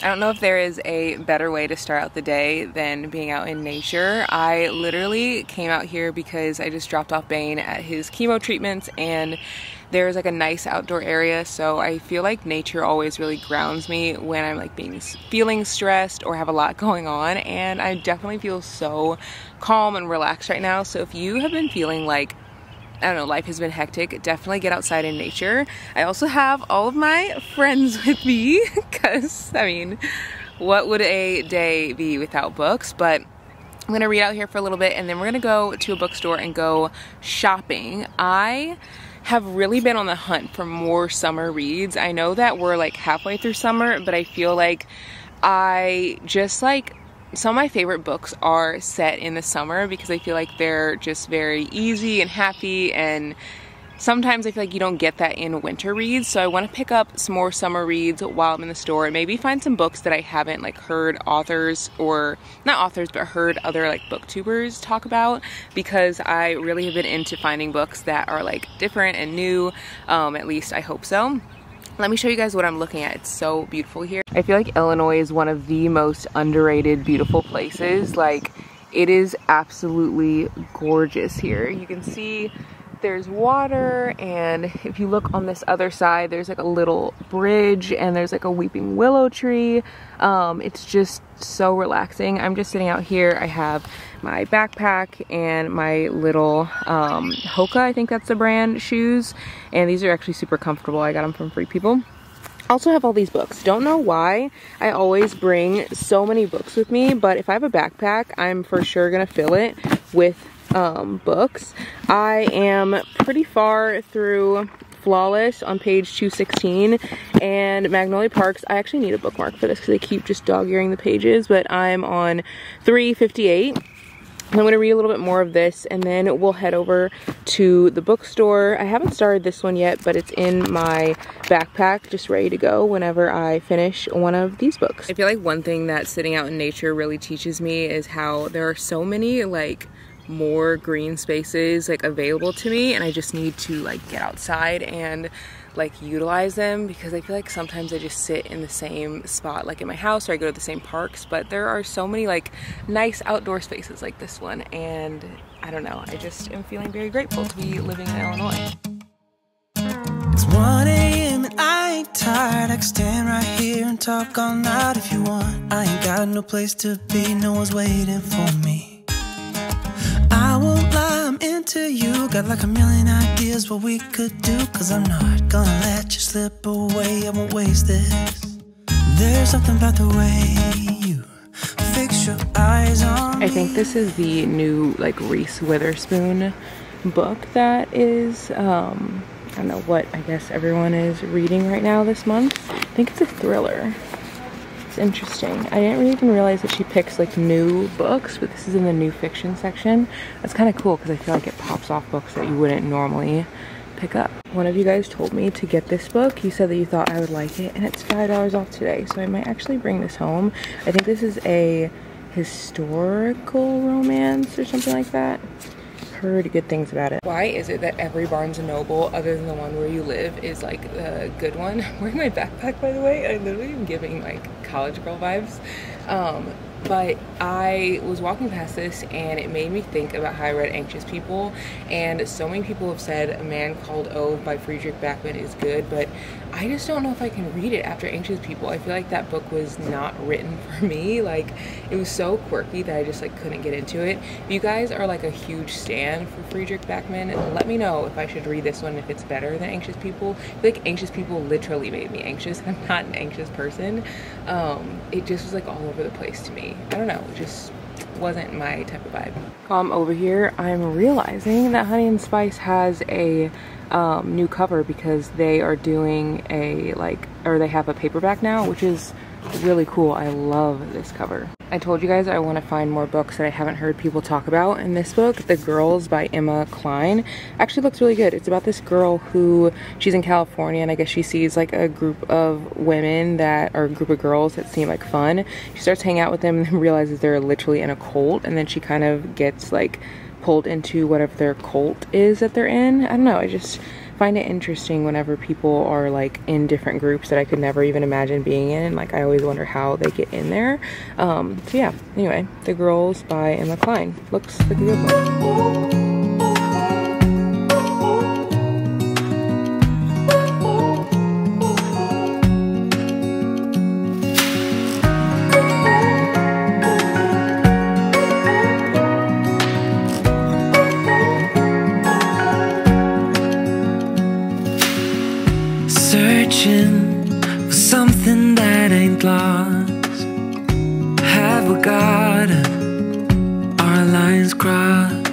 I don't know if there is a better way to start out the day than being out in nature. I literally came out here because I just dropped off Bane at his chemo treatments, and there's like a nice outdoor area, so I feel like nature always really grounds me when I'm like feeling stressed or have a lot going on, and I definitely feel so calm and relaxed right now. So if you have been feeling like, I don't know, life has been hectic, definitely get outside in nature. I also have all of my friends with me because, I mean, what would a day be without books? But I'm gonna read out here for a little bit, and then we're gonna go to a bookstore and go shopping. I have really been on the hunt for more summer reads. I know that we're like halfway through summer, but I feel like I just like, some of my favorite books are set in the summer because I feel like they're just very easy and happy, and sometimes I feel like you don't get that in winter reads. So I want to pick up some more summer reads while I'm in the store, and maybe find some books that I haven't like heard authors, or not authors, but heard other like booktubers talk about, because I really have been into finding books that are like different and new. At least I hope so. Let me show you guys what I'm looking at. It's so beautiful here. I feel like Illinois is one of the most underrated, beautiful places. Like, it is absolutely gorgeous here. You can see there's water, and if you look on this other side, there's like a little bridge, and there's like a weeping willow tree. It's just so relaxing. I'm just sitting out here. I have my backpack and my little Hoka, I think that's the brand, shoes, and these are actually super comfortable. I got them from Free People. Also have all these books. Don't know why I always bring so many books with me, but if I have a backpack, I'm for sure gonna fill it with books. I am pretty far through Flawless on page 216, and Magnolia Parks, I actually need a bookmark for this because I keep just dog-earing the pages, but I'm on 358. I'm going to read a little bit more of this, and then we'll head over to the bookstore. I haven't started this one yet, but it's in my backpack, just ready to go whenever I finish one of these books. I feel like one thing that sitting out in nature really teaches me is how there are so many like more green spaces like available to me, and I just need to like get outside and like utilize them, because I feel like sometimes I just sit in the same spot like in my house, or I go to the same parks, but there are so many like nice outdoor spaces like this one, and I don't know, I just am feeling very grateful to be living in Illinois. It's 1 a.m. and I ain't tired. I can stand right here and talk all night if you want. I ain't got no place to be, no one's waiting for me. I won't lie, I'm into you. Got like a million ideas what we could do, cause I'm not gonna let you slip away. I won't waste this. There's something about the way you fix your eyes on me. I think this is the new like Reese Witherspoon book that is I don't know what I guess everyone is reading right now this month. I think it's a thriller. It's interesting. I didn't even realize that she picks like new books, but this is in the new fiction section. That's kind of cool because I feel like it pops off books that you wouldn't normally pick up. One of you guys told me to get this book. You said that you thought I would like it, and it's $5 off today, so I might actually bring this home. I think this is a historical romance or something like that. Heard good things about it. Why is it that every Barnes & Noble other than the one where you live is like a good one? I'm wearing my backpack, by the way. I literally am giving like college girl vibes. But I was walking past this and it made me think about how I read Anxious People, and so many people have said A Man Called Ove by Friedrich Backman is good, but I just don't know if I can read it after Anxious People. I feel like that book was not written for me. Like, it was so quirky that I just like couldn't get into it. If you guys are like a huge stan for Friedrich Backman, let me know if I should read this one, if it's better than Anxious People. I feel like Anxious People literally made me anxious. I'm not an anxious person. It just was like all over the place to me. I don't know, it just wasn't my type of vibe. While I'm over here, I'm realizing that Honey and Spice has a new cover because they are doing a they have a paperback now, which is really cool. I love this cover. I told you guys I want to find more books that I haven't heard people talk about, and this book, The Girls by Emma Klein, actually looks really good. It's about this girl who, she's in California, and I guess she sees like a group of women that, or a group of girls that seem like fun. She starts hanging out with them and then realizes they're literally in a cult, and then she kind of gets like pulled into whatever their cult is that they're in. I don't know, I just find it interesting whenever people are like in different groups that I could never even imagine being in. Like, I always wonder how they get in there. So yeah, anyway, The Girls by Klein. Looks like a good one. Searching for something that ain't lost. Have we got our lines crossed?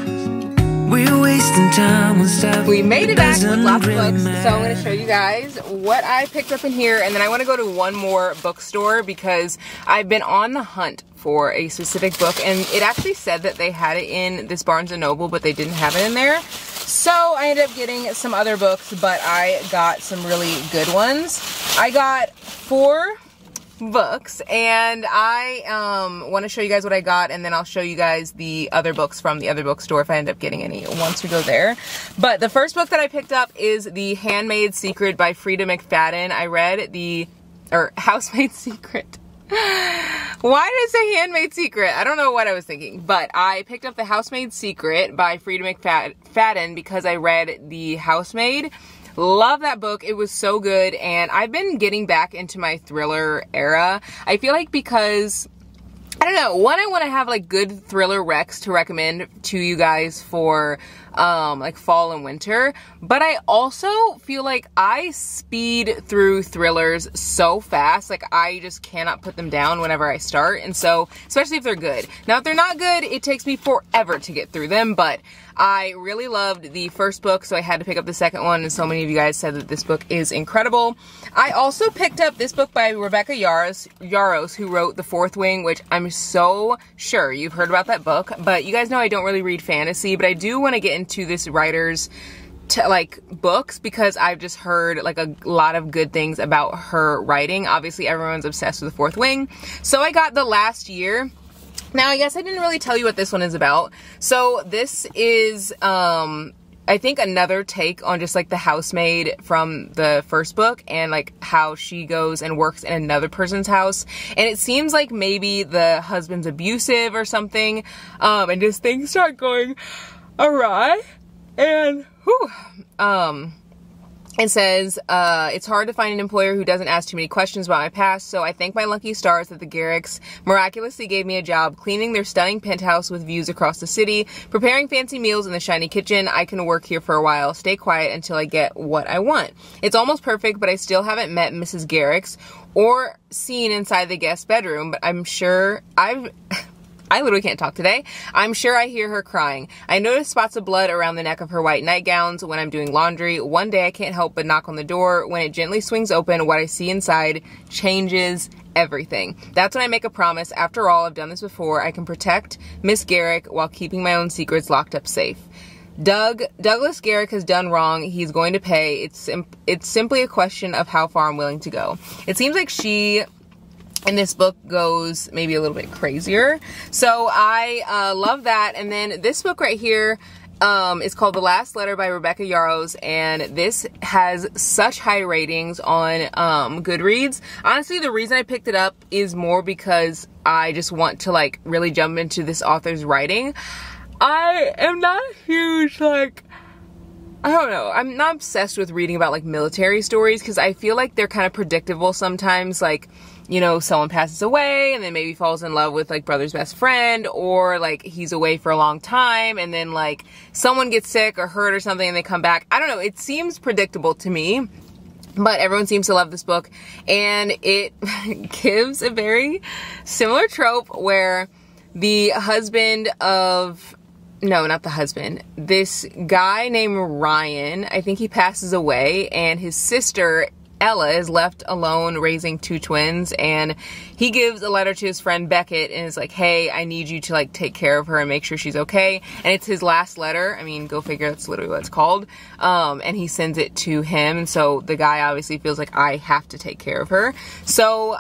We're wasting time on stuff. We made it back with lots of books, so I'm going to show you guys what I picked up in here, and then I want to go to one more bookstore because I've been on the hunt for a specific book, and it actually said that they had it in this Barnes & Noble, but they didn't have it in there. So I ended up getting some other books, but I got some really good ones. I got 4 books, and I want to show you guys what I got, and then I'll show you guys the other books from the other bookstore if I end up getting any once we go there. But the first book that I picked up is The Handmade Secret by Freida McFadden. I read Housemade Secret. Why did it say Handmade Secret? I don't know what I was thinking, but I picked up The Housemaid Secret by Freida McFadden because I read The Housemaid. Love that book. It was so good, and I've been getting back into my thriller era. I feel like because, I don't know, one, I want to have like good thriller recs to recommend to you guys for like fall and winter, but I also feel like I speed through thrillers so fast. Like, I just cannot put them down whenever I start, and so especially if they're good. Now if they're not good, it takes me forever to get through them, but I really loved the first book, so I had to pick up the second one, and so many of you guys said that this book is incredible. I also picked up this book by Rebecca Yarros, who wrote The Fourth Wing, which I'm so sure you've heard about that book, but you guys know I don't really read fantasy, but I do want to get into this writer's books because I've just heard like a lot of good things about her writing. Obviously everyone's obsessed with The Fourth Wing, so I got The Last Year. Now, I guess I didn't really tell you what this one is about. So this is, I think, another take on just like the housemaid from the first book and like how she goes and works in another person's house. And it seems like maybe the husband's abusive or something, and just things start going awry. And, it says, it's hard to find an employer who doesn't ask too many questions about my past, so I thank my lucky stars that the Garricks miraculously gave me a job cleaning their stunning penthouse with views across the city, preparing fancy meals in the shiny kitchen. I can work here for a while, stay quiet until I get what I want. It's almost perfect, but I still haven't met Mrs. Garricks or seen inside the guest bedroom, but I'm sure I literally can't talk today. I'm sure I hear her crying. I notice spots of blood around the neck of her white nightgowns when I'm doing laundry. One day I can't help but knock on the door. When it gently swings open, what I see inside changes everything. That's when I make a promise. After all, I've done this before. I can protect Miss Garrick while keeping my own secrets locked up safe. Douglas Garrick has done wrong. He's going to pay. It's simply a question of how far I'm willing to go. It seems like she and this book goes maybe a little bit crazier. So I love that. And then this book right here is called The Last Letter by Rebecca Yarros, and this has such high ratings on Goodreads. Honestly, the reason I picked it up is more because I just want to like really jump into this author's writing. I am not a huge I don't know, I'm not obsessed with reading about like military stories because I feel like they're kind of predictable sometimes. Like, you know, someone passes away and then maybe falls in love with like brother's best friend, or like he's away for a long time and then like someone gets sick or hurt or something and they come back. I don't know, it seems predictable to me, but everyone seems to love this book, and it gives a very similar trope where the husband of, no, not the husband, this guy named Ryan, I think he passes away, and his sister Ella is left alone raising 2 twins, and he gives a letter to his friend Beckett and is like, hey, I need you to like take care of her and make sure she's okay. And it's his last letter. I mean, go figure, that's literally what it's called. And he sends it to him, and so the guy obviously feels like, I have to take care of her. So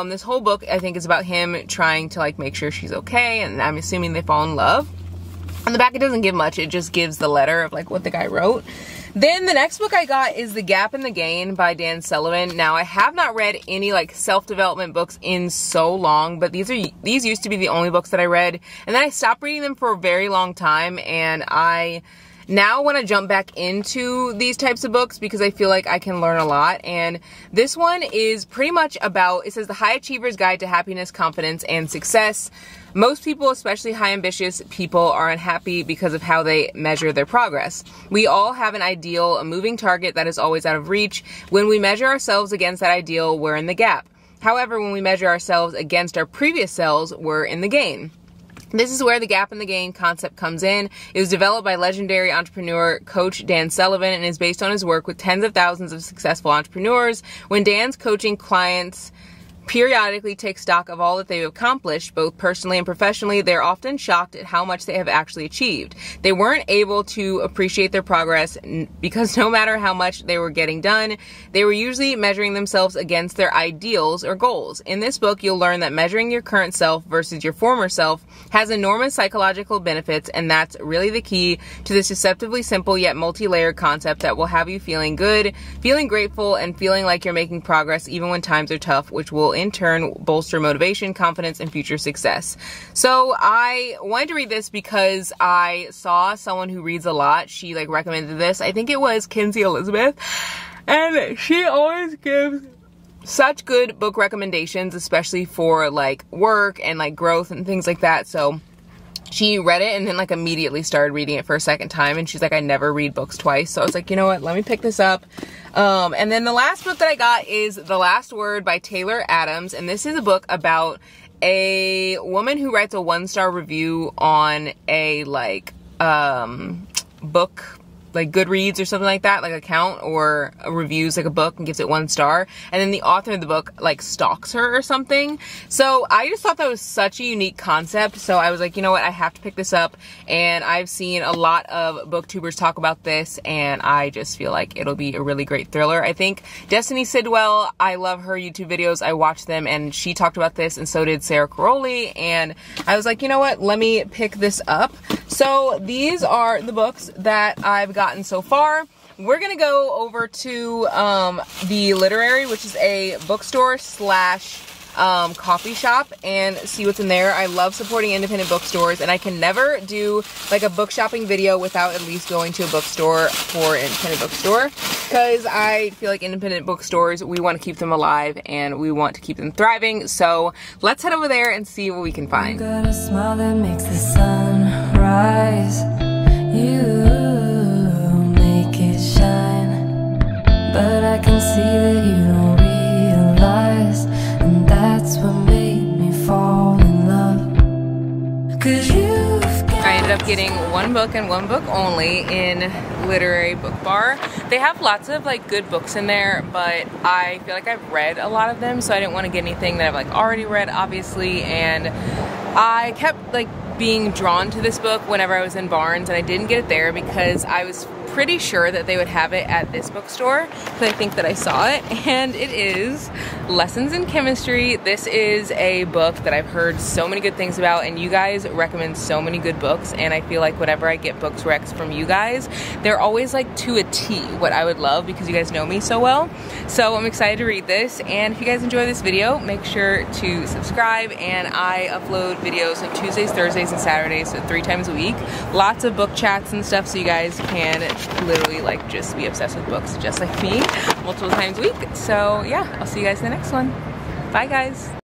this whole book I think is about him trying to like make sure she's okay, and I'm assuming they fall in love. On the back it doesn't give much, it just gives the letter of like what the guy wrote. Then the next book I got is The Gap and the Gain by Dan Sullivan. Now, I have not read any like self-development books in so long, but these used to be the only books that I read, and then I stopped reading them for a very long time, and I now want to jump back into these types of books because I feel like I can learn a lot. And this one is pretty much about, it says, the High Achiever's Guide to Happiness, Confidence, and Success. Most people, especially high ambitious people, are unhappy because of how they measure their progress. We all have an ideal, a moving target that is always out of reach. When we measure ourselves against that ideal, we're in the gap. However, when we measure ourselves against our previous selves, we're in the gain. This is where the gap and the gain concept comes in. It was developed by legendary entrepreneur coach Dan Sullivan and is based on his work with tens of thousands of successful entrepreneurs. When Dan's coaching clients periodically take stock of all that they've accomplished, both personally and professionally, they're often shocked at how much they have actually achieved. They weren't able to appreciate their progress because no matter how much they were getting done, they were usually measuring themselves against their ideals or goals. In this book, you'll learn that measuring your current self versus your former self has enormous psychological benefits, and that's really the key to this deceptively simple yet multi-layered concept that will have you feeling good, feeling grateful, and feeling like you're making progress even when times are tough, which will in turn bolster motivation, confidence, and future success. So I wanted to read this because I saw someone who reads a lot. She like recommended this. I think it was Kinsey Elizabeth, and she always gives such good book recommendations, especially for like work and like growth and things like that. So she read it and then like immediately started reading it for a second time, and she's like, I never read books twice. So I was like, you know what, let me pick this up. And then the last book that I got is The Last Word by Taylor Adams, and this is a book about a woman who writes a 1-star review on a like book, like Goodreads or something like that, like account, or reviews like a book and gives it 1 star, and then the author of the book like stalks her or something. So I just thought that was such a unique concept, so I was like, you know what, I have to pick this up. And I've seen a lot of booktubers talk about this, and I just feel like it'll be a really great thriller. I think Destiny Sidwell, I love her YouTube videos, I watch them, and she talked about this, and so did Sarah Caroli, and I was like, you know what, let me pick this up. So these are the books that I've gotten so far. We're gonna go over to the Literary, which is a bookstore slash coffee shop, and see what's in there. I love supporting independent bookstores, and I can never do like a book shopping video without at least going to a bookstore for an independent bookstore, because I feel like independent bookstores, we want to keep them alive and we want to keep them thriving. So let's head over there and see what we can find. You got a smile that makes the sun rise. You make it shine, but I can see that you don't realize, and that's what made me fall in love. 'Cause I ended up getting one book and one book only in Literary Book Bar. They have lots of like good books in there, but I feel like I've read a lot of them, so I didn't want to get anything that I've like already read, obviously. And I kept like being drawn to this book whenever I was in Barnes, and I didn't get it there because I was pretty sure that they would have it at this bookstore, because I think that I saw it, and it is Lessons in Chemistry. This is a book that I've heard so many good things about, and you guys recommend so many good books, and I feel like whenever I get books recs from you guys, they're always like to a T what I would love, because you guys know me so well. So I'm excited to read this, and if you guys enjoy this video, make sure to subscribe. And I upload videos on Tuesdays, Thursdays, and Saturdays, so 3 times a week. Lots of book chats and stuff, so you guys can literally like just be obsessed with books just like me multiple times a week. So yeah, I'll see you guys in the next one. Bye guys.